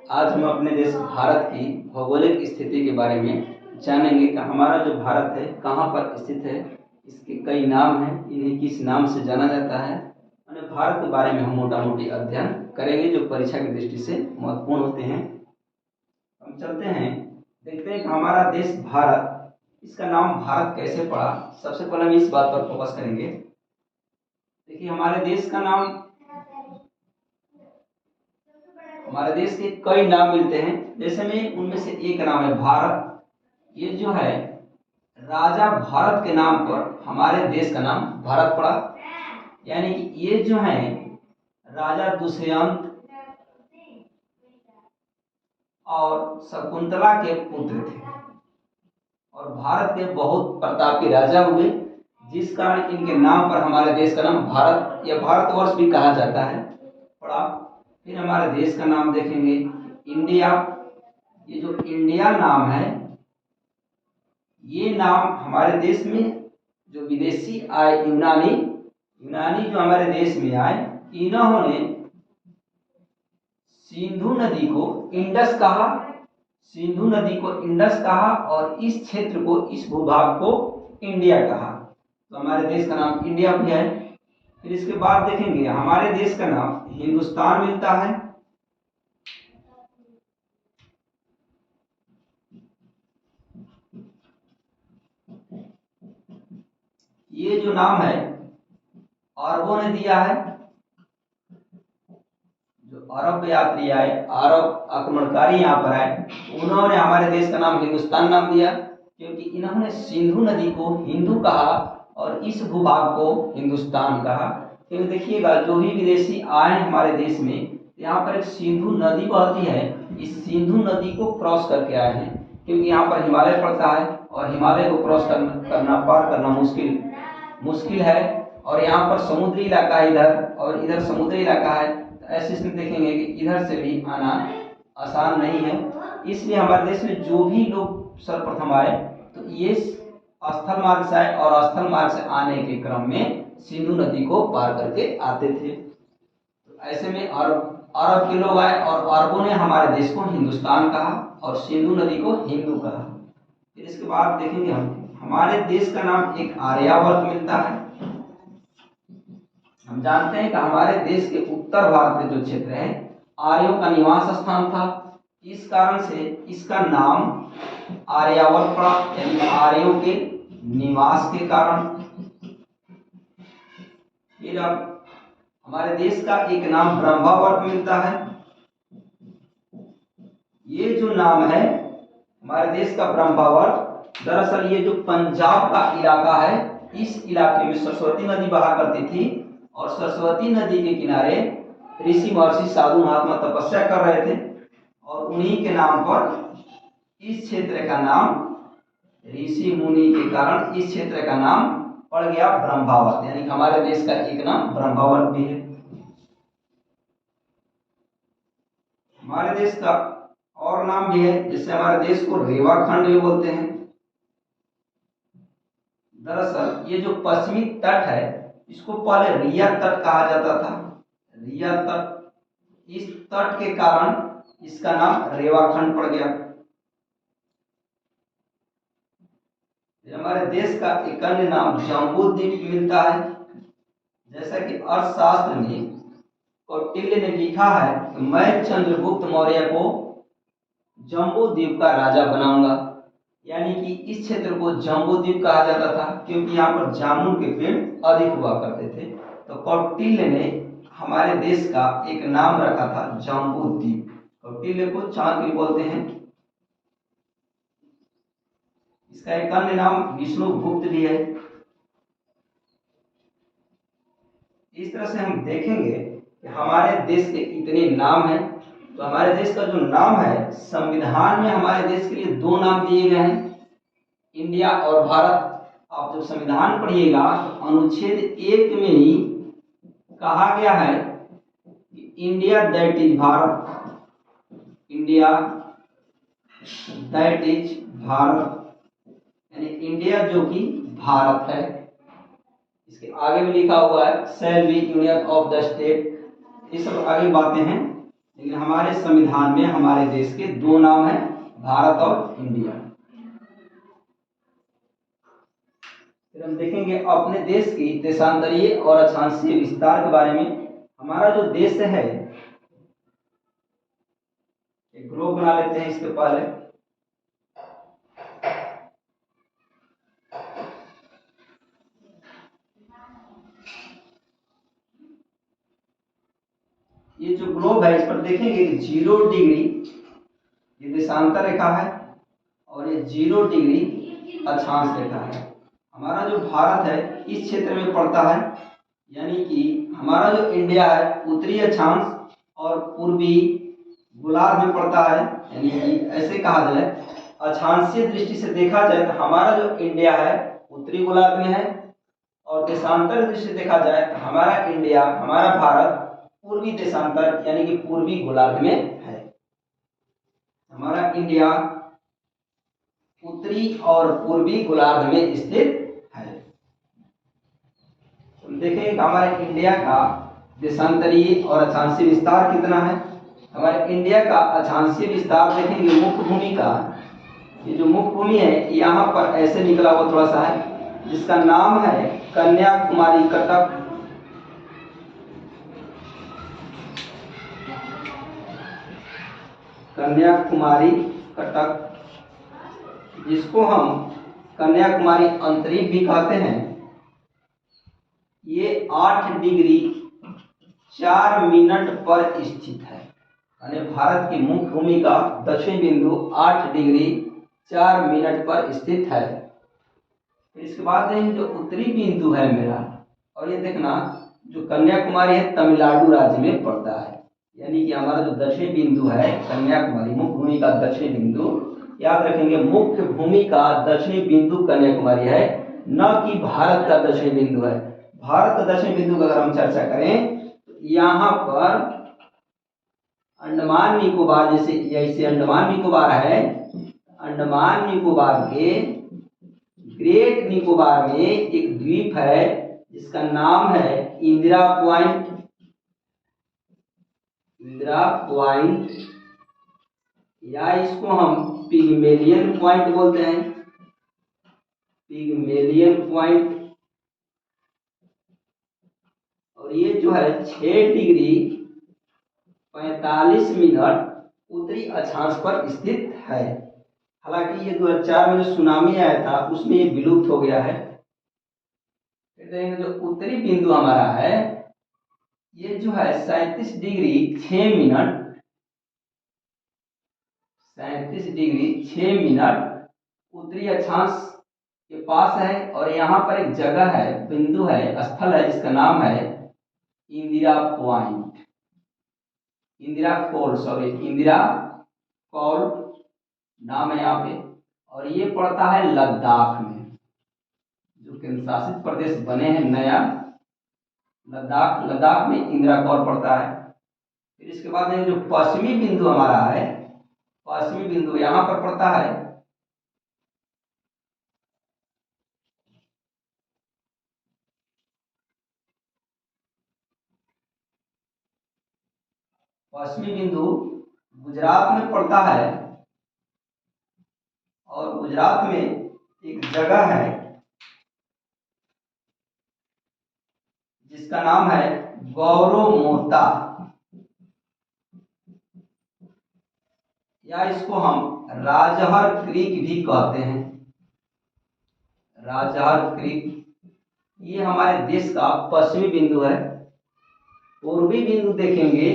आज हम अपने देश भारत की भौगोलिक स्थिति के बारे में जानेंगे कि हमारा जो भारत है कहाँ पर स्थित है, इसके कई नाम हैं, इन्हें किस नाम से जाना जाता है। और भारत के बारे में हम मोटा मोटी अध्ययन करेंगे जो परीक्षा की दृष्टि से महत्वपूर्ण होते हैं। हम चलते हैं, देखते हैं कि हमारा देश भारत, इसका नाम भारत कैसे पड़ा। सबसे पहले हम इस बात पर फोकस करेंगे। देखिए, हमारे देश का नाम, हमारे देश के कई नाम मिलते हैं, जैसे में उनमें से एक नाम है भारत। ये जो है राजा भारत के नाम पर हमारे देश का नाम भारत पड़ा। यानी कि ये जो है राजा दुष्यंत और शकुंतला के पुत्र थे और भारत के बहुत प्रतापी राजा हुए, जिस कारण इनके नाम पर हमारे देश का नाम भारत या भारतवर्ष भी कहा जाता है पड़ा। फिर हमारे देश का नाम देखेंगे इंडिया। ये जो इंडिया नाम है, ये नाम हमारे देश में जो विदेशी आए यूनानी जो हमारे देश में आए, इन्होंने सिंधु नदी को इंडस कहा, सिंधु नदी को इंडस कहा और इस क्षेत्र को, इस भूभाग को इंडिया कहा। तो हमारे देश का नाम इंडिया भी है। फिर इसके बाद देखेंगे हमारे देश का नाम हिंदुस्तान मिलता है। ये जो नाम है अरबों ने दिया है। जो अरब यात्री आए, अरब आक्रमणकारी यहाँ पर आए, उन्होंने हमारे देश का नाम हिंदुस्तान नाम दिया, क्योंकि इन्होंने सिंधु नदी को हिंदू कहा और इस भूभाग को हिंदुस्तान कहा। क्योंकि देखिएगा, जो भी विदेशी आए हमारे देश में, यहाँ पर एक सिंधु नदी बहती है, इस सिंधु नदी को क्रॉस करके आए हैं, क्योंकि यहाँ पर हिमालय पड़ता है और हिमालय को क्रॉस करना, पार करना मुश्किल है। और यहाँ पर समुद्री इलाका है इधर, और इधर समुद्री इलाका है। ऐसे इसमें देखेंगे कि इधर से भी आना आसान नहीं है। इसलिए हमारे देश में जो भी लोग सर्वप्रथम आए, तो ये स्थल मार्ग से आए और स्थल मार्ग से आने के क्रम में सिंधु नदी को पार करके आते थे। तो ऐसे में अरब के लोग आए और अरबों ने हमारे देश को हिंदुस्तान कहा और सिंधु नदी को हिंदू कहा। फिर इसके बाद देखेंगे हम, हमारे देश का नाम एक आर्यावर्त मिलता है। हम जानते हैं कि हमारे देश के उत्तर भारत में जो क्षेत्र है, आर्यों का निवास स्थान था, इस कारण से इसका नाम आर्यावर्त पड़ा, यानी आर्यों के निवास के कारण। फिर अब हमारे देश का एक नाम ब्रह्मावर्त मिलता है। ये जो नाम है हमारे देश का ब्रह्मावर्त, दरअसल ये जो पंजाब का इलाका है, इस इलाके में सरस्वती नदी बहा करती थी और सरस्वती नदी के किनारे ऋषि महर्षि साधु महात्मा तपस्या कर रहे थे और उन्हीं के नाम पर इस क्षेत्र का नाम, ऋषि मुनि के कारण इस क्षेत्र का नाम पड़ गया ब्रह्मावर्त। यानी हमारे देश का एक नाम ब्रह्मावर्त भी है। हमारे देश का और नाम भी है, जिससे हमारे देश को रेवाखंड भी बोलते हैं। दरअसल ये जो पश्चिमी तट है, इसको पहले रिया तट कहा जाता था। रिया तट, इस तट के कारण इसका नाम रेवाखंड पड़ गया। हमारे देश का एक अन्य नाम जम्बू द्वीप मिलता है। जैसा कि अर्थशास्त्र में कौटिल्य ने लिखा है कि मैं चंद्रगुप्त मौर्य को जम्बू द्वीप का राजा बनाऊंगा। यानी कि इस क्षेत्र को जम्बू द्वीप कहा जाता था, क्योंकि यहाँ पर जामुन के पेड़ अधिक हुआ करते थे। तो कौटिल्य ने हमारे देश का एक नाम रखा था जम्बू द्वीप। कौटिल्य को चाणक्य बोलते हैं। इसका एक अन्य नाम विष्णुगुप्त भी है। इस तरह से हम देखेंगे कि हमारे देश के इतने नाम हैं। तो हमारे देश का जो नाम है, संविधान में हमारे देश के लिए दो नाम दिए गए हैं, इंडिया और भारत। आप जब संविधान पढ़िएगा तो अनुच्छेद 1 में ही कहा गया है कि India that is Bharat, India that is Bharat, यानी इंडिया जो कि भारत है। इसके आगे भी लिखा हुआ है shall be union of the state. ये सब आगे बातें हैं, लेकिन हमारे संविधान में हमारे देश के दो नाम हैं, भारत और इंडिया। फिर हम देखेंगे अपने देश की देशांतरीय और अक्षांशीय विस्तार के बारे में। हमारा जो देश है, एक ग्लोब बना लेते हैं इसके पहले। ये जो ग्लोब है इस पर देखेंगे 0 डिग्री ये देशांतर रेखा है और ये 0 डिग्री अक्षांश रेखा है। हमारा जो भारत है इस क्षेत्र में पड़ता है, यानी कि हमारा जो इंडिया है उत्तरी अक्षांश और पूर्वी गोलार्ध में पड़ता है। यानी कि ऐसे कहा जाए, अक्षांशीय दृष्टि से देखा जाए तो हमारा जो इंडिया है उत्तरी गोलार्ध में है, और देशांतर दृष्टि से देखा जाए तो हमारा इंडिया, हमारा भारत पूर्वी देशांतर यानी कि पूर्वी गोलार्ध में है। हमारा इंडिया उत्तरी और पूर्वी गोलार्ध में स्थित है। हम देखेंगे हमारे इंडिया का देशांतरीय और अक्षांशीय विस्तार कितना है। हमारे इंडिया का अक्षांशीय विस्तार देखेंगे मुख्य भूमि का, ये जो मुख्य भूमि है यहाँ पर ऐसे निकला हुआ थोड़ा सा है, जिसका नाम है कन्याकुमारी कटक। कन्याकुमारी कटक, जिसको हम कन्याकुमारी अंतरिक्ष भी कहते हैं। ये 8 डिग्री 4 मिनट पर स्थित है, यानी भारत की मुख्य भूमि का दक्षिण बिंदु 8 डिग्री 4 मिनट पर स्थित है। फिर इसके बाद जो उत्तरी बिंदु है मेरा, और ये देखना जो कन्याकुमारी है तमिलनाडु राज्य में पड़ता है। यानी कि हमारा जो दक्षिण बिंदु है कन्याकुमारी, मुख्य भूमि का दक्षिणी बिंदु, याद रखेंगे मुख्य भूमि का दक्षिणी बिंदु कन्याकुमारी है, न कि भारत का दक्षिणी बिंदु है। भारत का दक्षिणी बिंदु की अगर हम चर्चा करें तो यहाँ पर अंडमान निकोबार, जैसे अंडमान निकोबार है, अंडमान निकोबार के ग्रेट निकोबार में एक द्वीप है जिसका नाम है इंदिरा पॉइंट। इंदिरा पॉइंट, या इसको हम पिग्मेलियन पॉइंट बोलते हैं, पिग्मेलियन पॉइंट। और ये जो है 6 डिग्री 45 मिनट उत्तरी अक्षांश पर स्थित है। हालांकि ये 2004 में जो सुनामी आया था उसमें ये विलुप्त हो गया है। फिर देखेंगे जो उत्तरी बिंदु हमारा है, ये जो है 37 डिग्री 6 मिनट, 37 डिग्री 6 मिनट उत्तरी अक्षांश के पास है। और यहाँ पर एक जगह है, बिंदु है, स्थल है, जिसका नाम है इंदिरा पॉइंट, इंदिरा कौल नाम है यहाँ पे। और ये पड़ता है लद्दाख में, जो केंद्र शासित प्रदेश बने हैं नया लद्दाख में इंदिरा कौल पड़ता है। फिर इसके बाद जो पश्चिमी बिंदु हमारा है, पश्चिमी बिंदु यहाँ पर पड़ता है पश्चिमी बिंदु गुजरात में पड़ता है। और गुजरात में एक जगह है जिसका नाम है गौरोमोता, या इसको हम राजहर क्रीक भी कहते हैं, राजहर क्रीक। ये हमारे देश का पश्चिमी बिंदु है। पूर्वी बिंदु देखेंगे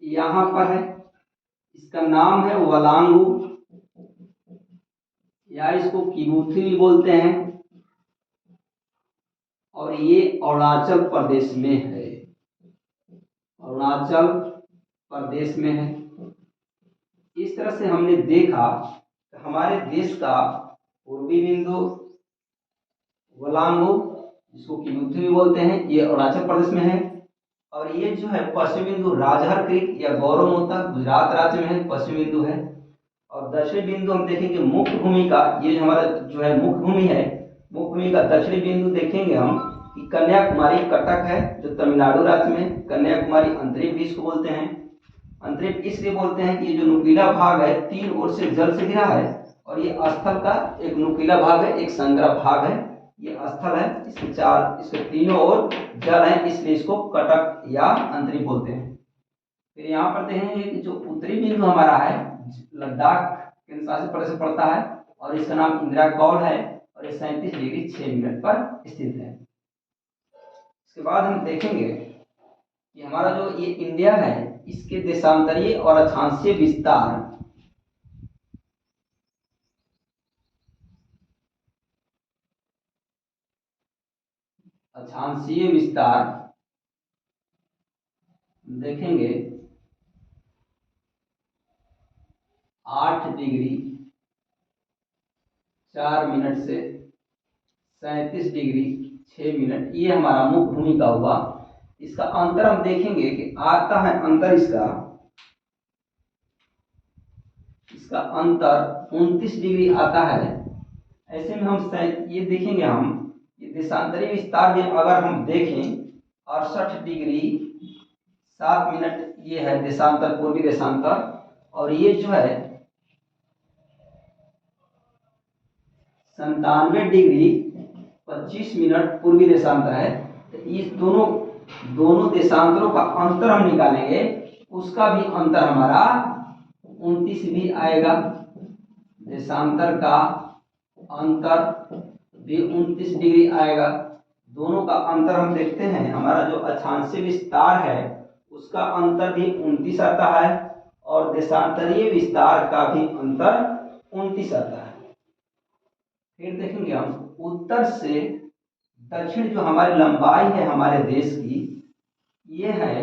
यहाँ पर है, इसका नाम है वलांगू, या इसको किबुथी भी बोलते हैं। और ये अरुणाचल प्रदेश में है, अरुणाचल प्रदेश में है। इस तरह से हमने देखा कि हमारे देश का पूर्वी बिंदु वलांगू, जिसको किबुथी भी बोलते हैं, ये अरुणाचल प्रदेश में है। और ये जो है पश्चिमी बिंदु राजहर क्रीक या गौरोमोता गुजरात राज्य में है, पश्चिमी बिंदु है। और दक्षिणी बिंदु हम देखेंगे मुख्य भूमि का, ये जो हमारा जो है मुख्य भूमि है, मुख्य भूमि का दक्षिणी बिंदु देखेंगे हम कि कन्याकुमारी कटक है, जो तमिलनाडु राज्य में, कन्याकुमारी अंतरिक्ष भी इसको बोलते हैं। अंतरिक्ष इसलिए बोलते हैं कि ये जो नुकीला भाग है 3 ओर से जल से घिरा है, और ये स्थल का एक नुकीला भाग है, एक संग्रह भाग है। ये स्थल है, इसके तीनों ओर जल है, इसलिए इसको कटक या अंतरिक्ष बोलते हैं। फिर यहाँ पर देखेंगे कि जो उत्तरी बिंदु हमारा है लद्दाख केंद्र शासित प्रदेश से पड़ता है, और इसका नाम इंदिरा कौल है, और ये 37 डिग्री 6 मिनट पर स्थित है। इसके बाद हम देखेंगे कि हमारा जो ये इंडिया है इसके देशांतरीय और अक्षांशीय विस्तार देखेंगे 8 डिग्री 4 मिनट से 37 डिग्री 6 मिनट, ये हमारा मुख्य भूमि का हुआ। इसका अंतर हम देखेंगे कि आता है अंतर इसका अंतर 29 डिग्री आता है। ऐसे में हम ये देखेंगे, हम ये देशांतरीय विस्तार में अगर हम देखें 68 डिग्री 7 मिनट ये है देशांतर, पूर्वी देशांतर, और ये जो है 97 डिग्री 25 मिनट पूर्वी देशांतर है। तो इस दोनों देशांतरों का अंतर हम निकालेंगे, उसका भी अंतर हमारा 29 भी आएगा। देशांतर का अंतर भी 29 डिग्री आएगा। दोनों का अंतर हम देखते हैं, हमारा जो अक्षांशीय विस्तार है उसका अंतर भी 29 आता है, और देशांतरीय विस्तार का भी अंतर 29 आता है। फिर देखेंगे हम उत्तर से दक्षिण जो हमारी लंबाई है हमारे देश की, ये है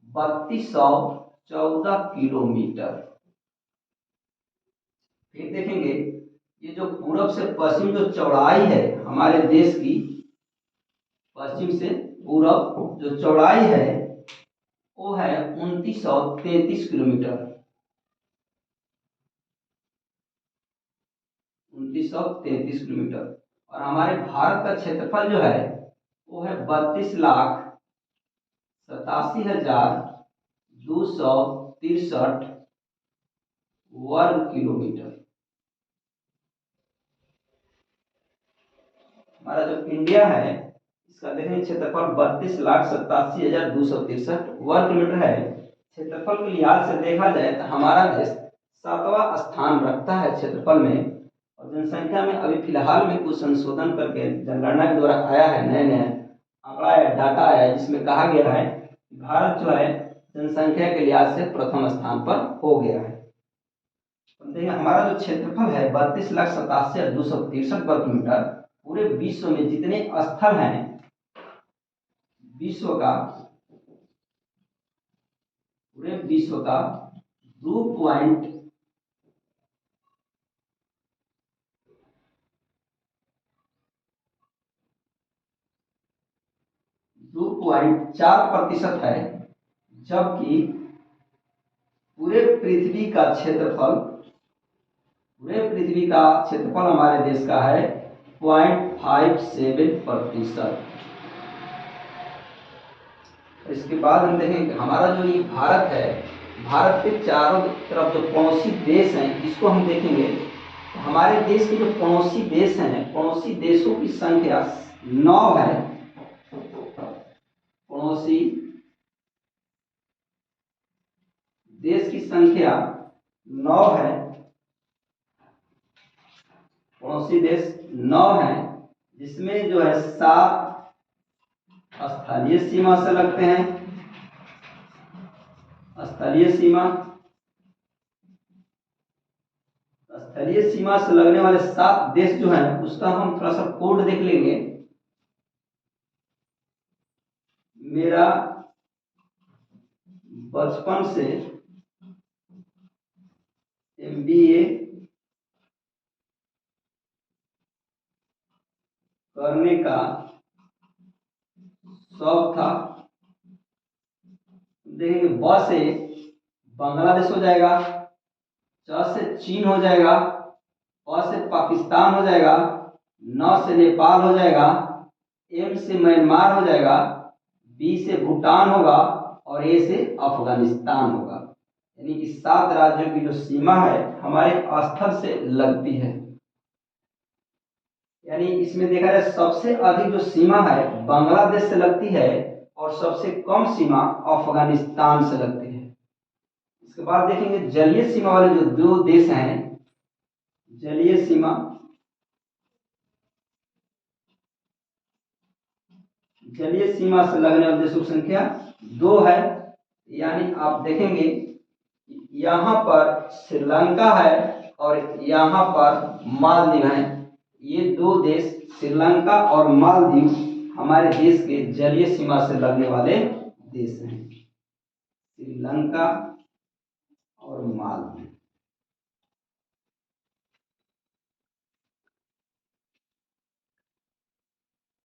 3214 किलोमीटर। फिर देखेंगे ये जो पूरब से पश्चिम जो चौड़ाई है हमारे देश की, पश्चिम से पूरब जो चौड़ाई है वो है 2933 किलोमीटर। 2933 किलोमीटर। और हमारे भारत का क्षेत्रफल जो है वो है 32,87,263 वर्ग किलोमीटर। हमारा जो इंडिया है इसका देखें क्षेत्रफल 32,87,263 वर्ग किलोमीटर है। क्षेत्रफल के लिहाज से देखा जाए तो हमारा देश 7वां स्थान रखता है क्षेत्रफल में, और जनसंख्या में अभी फिलहाल में कुछ संशोधन करके जनगणना के द्वारा आया है, नए आंकड़ा या डाटा आया है, जिसमें कहा गया है भारत जो है जनसंख्या के लिहाज से प्रथम स्थान पर हो गया है। देखिए हमारा जो क्षेत्रफल है 32,87,263 वर्ग किलोमीटर, पूरे विश्व में जितने स्थल हैं पूरे विश्व का 2.4% है, जबकि पूरे पृथ्वी का क्षेत्रफल हमारे देश का है 0.57%। इसके बाद हम देखेंगे हमारा जो ये भारत है, भारत के चारों तरफ जो पड़ोसी देश हैं इसको हम देखेंगे। तो हमारे देश के जो पड़ोसी देश हैं, पड़ोसी देशों की संख्या 9 है। पड़ोसी देश की संख्या 9 है। पड़ोसी देश 9 है, जिसमें जो है 7 स्थलीय सीमा से लगते हैं। स्थलीय सीमा से लगने वाले 7 देश जो हैं उसका हम थोड़ा सा कोड देख लेंगे। मेरा बचपन से MBA करने का शौक था। देखेंगे ब से बांग्लादेश हो जाएगा, च से चीन हो जाएगा, प से पाकिस्तान हो जाएगा, न से नेपाल हो जाएगा, M से म्यांमार हो जाएगा, B से भूटान होगा, और A से अफगानिस्तान होगा। यानी इस 7 राज्यों की जो सीमा है हमारे स्थल से लगती है। यानी इसमें देखा जाए सबसे अधिक जो सीमा है बांग्लादेश से लगती है और सबसे कम सीमा अफगानिस्तान से लगती है। इसके बाद देखेंगे जलीय सीमा वाले जो 2 देश हैं, जलीय सीमा से लगने वाले देशों की संख्या 2 है। यानी आप देखेंगे यहाँ पर श्रीलंका है और यहाँ पर मालदीव है। ये 2 देश श्रीलंका और मालदीव हमारे देश के जलीय सीमा से लगने वाले देश हैं, श्रीलंका और मालदीव।